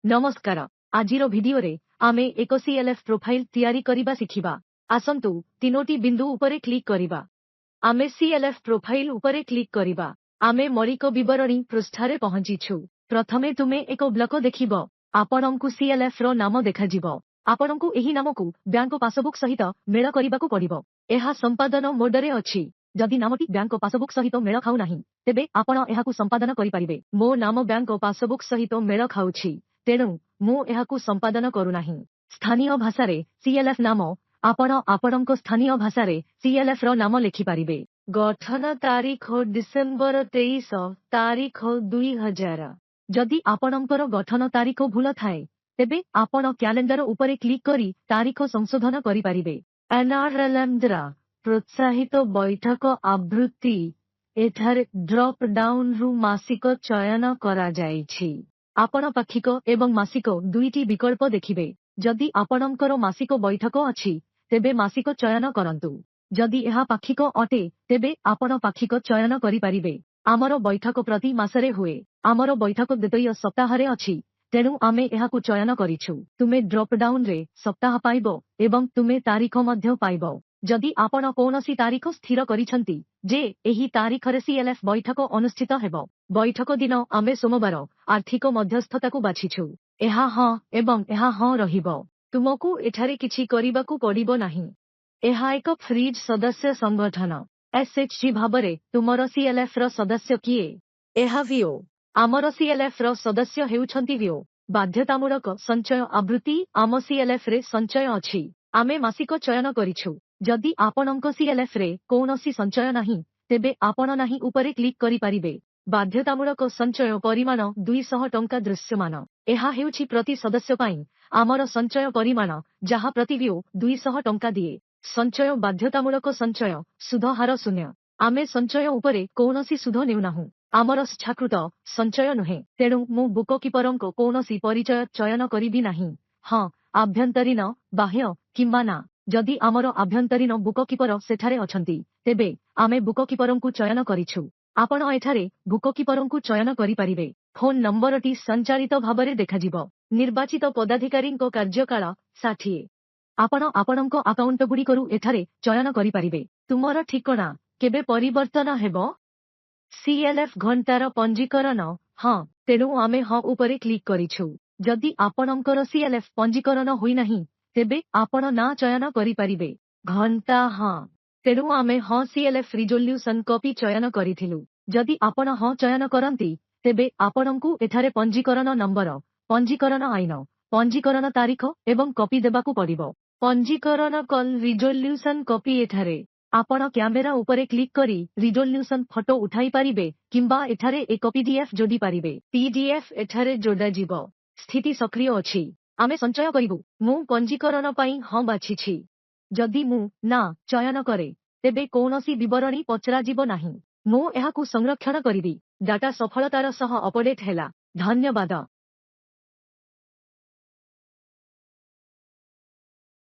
नमस्कार आजिर भिडियो रे आमे एक सीएलएफ प्रोफाइल तैयारी करिबा सिखिबा। आसंतु तीनोटी बिंदु उपरे क्लिक करिबा। आमे सीएलएफ प्रोफाइल उपरे क्लिक करिबा। आमे मौलिक विवरणी पृष्ठारे पहुंचीछु। प्रथमे तुमे एक ब्लॉक देखिबो। आपणंकु सीएलएफ रो नाम देखाजिबो। आपणंकु एही नामकु बैंक पासबुक सहित मेल करिबाकु पड़िबो। एहा संपादन मोडरे अछि। जदि नामटी बैंक पासबुक सहित मेल खाउ नाही तेबे आपण एहाकु संपादन करि परिबे। मो नाम बैंक पासबुक सहित मेल खाउछि तेणु मु एहाकु संपादन करू नाही। स्थानीय भाषा रे सीएलएफ नाम आपण आपणंको स्थानीय भाषा रे सीएलएफ रो नाम लिखि परिबे। गठन तारीख डिसेंबर 23 तारीख 2000। जदि आपणंकर गठन तारीख भूल थाए तेबे आपण कैलेंडर उपरे क्लिक करी तारीख संशोधन करि परिबे। एनआरएलएम द्वारा प्रोत्साहित बैठक आवृत्ति एठारे ड्रॉप डाउन रु मासिक चयन करा जायछि। आपण पाक्षिक एवं मासिक दुईटी विकल्प देखिबे। जदि आपणंकर मासिक बैठक अछि तेबे मासिक चयन करंतु। जदि एहा पाक्षिक अटे तेबे आपण पाक्षिक चयन करि परिबे। आमर बैठक प्रति मासरे हुए। आमर बैठक द्वितीय सप्ताहरे अछि तेणु आमे एहाकु चयन करिछु। तुमे ड्रॉप डाउन रे सप्ताह पाइबो एवं तुमे तारीख मध्य पाइबो। जदि आपण कोनोसी तारीख स्थिर करिसंती जे एही तारीखरे सीएलएफ बैठक अनुष्ठित हेबो। बैठक दिन आमे सोमवार आर्थिक मध्यस्थताकु बाछिछु। एहा हां एवं एहा हां रहिबो। तुमकु एठारे किछि करिबाकु पड़िबो नाही। एहा एक फ्रीज सदस्य संगठन। एसएचजी भाबरे तुमर सीएलएफ रो सदस्य किए? एहा वीओ। आमर सीएलएफ रो सदस्य हेउछंती वीओ। बाध्यतामूलक संचय आवृत्ति आम सीएलएफ रे संचय अछि। आमे मासिक चयन करिछु। जदि आपणंक सीएलएफ रे कोनोसी संचय नाही तेबे आपण नाही उपरे क्लिक करि परिबे। बाध्यतामूलक संचय परिमाण 200 टंका दृश्यमान। एहा हेउछि प्रति सदस्य पाई आमर संचय परिमाण जहा प्रति वीओ 200 टंका दिए। संचय बाध्यतामूलक संचय सुध हार शून्य। आमे संचय उपरे कोनोसी सुध नेउ नाहु। आमर स्वीकृत संचय नुहे तेणु मु बुककीपरंको कोनोसी परिचय चयन करिबि नाही। हां आभ्यंतरीण बाह्य किंबा ना। जदि आमर आभ्यंतरीण बुककीपर सेठारे अछंती तेबे आमे बुककीपरंकु चयन करिछु। आपण एठारे बुककीपरंकु चयन करि परिबे। फोन नंबरटी संचालित भाबरे देखाजिबो। निर्वाचित पदाधिकारींको कार्यकाल 60। आपण आपणंको अकाउंट गुडी करू एठारे चयन करि परिबे। तुमर ठिकना केबे परिवर्तन हेबो? सीएलएफ घंटार पंजीकरण हां तेणु आमे हां उपरे क्लिक करिछु। जदि आपणंकर सीएलएफ पंजीकरण होई नाही तेबे आपण ना चयन करि परिबे। घंटा हां तेणु आमे हां सीएलएफ रिजोल्यूशन कॉपी चयन करिथिलु। जदि आपण हां चयन करंती तेबे आपणंकु एठारे पंजीकरण नंबर पंजीकरण आईन पंजीकरण तारीख एवं कॉपी देबाकु पड़िबो। पंजीकरण कल रिजोल्यूशन कॉपी एठारे आपण कैमेरा उपरे क्लिक करी रिजोल्यूशन फोटो उठाई परिबे किंबा एठारे एक पीडीएफ जोडी परिबे। पीडीएफ एठारे जोडा जिवो। स्थिति सक्रिय अछि। आमे संचय करिबु। मु पंजीकरण पई हां बाछिछि। जदि मु ना चयन करे तेबे कोनोसी विवरणी पचरा जिवो नाही। मु एहाकु संरक्षण करिबि। डाटा सफलतार सह अपडेट हैला। धन्यवाद।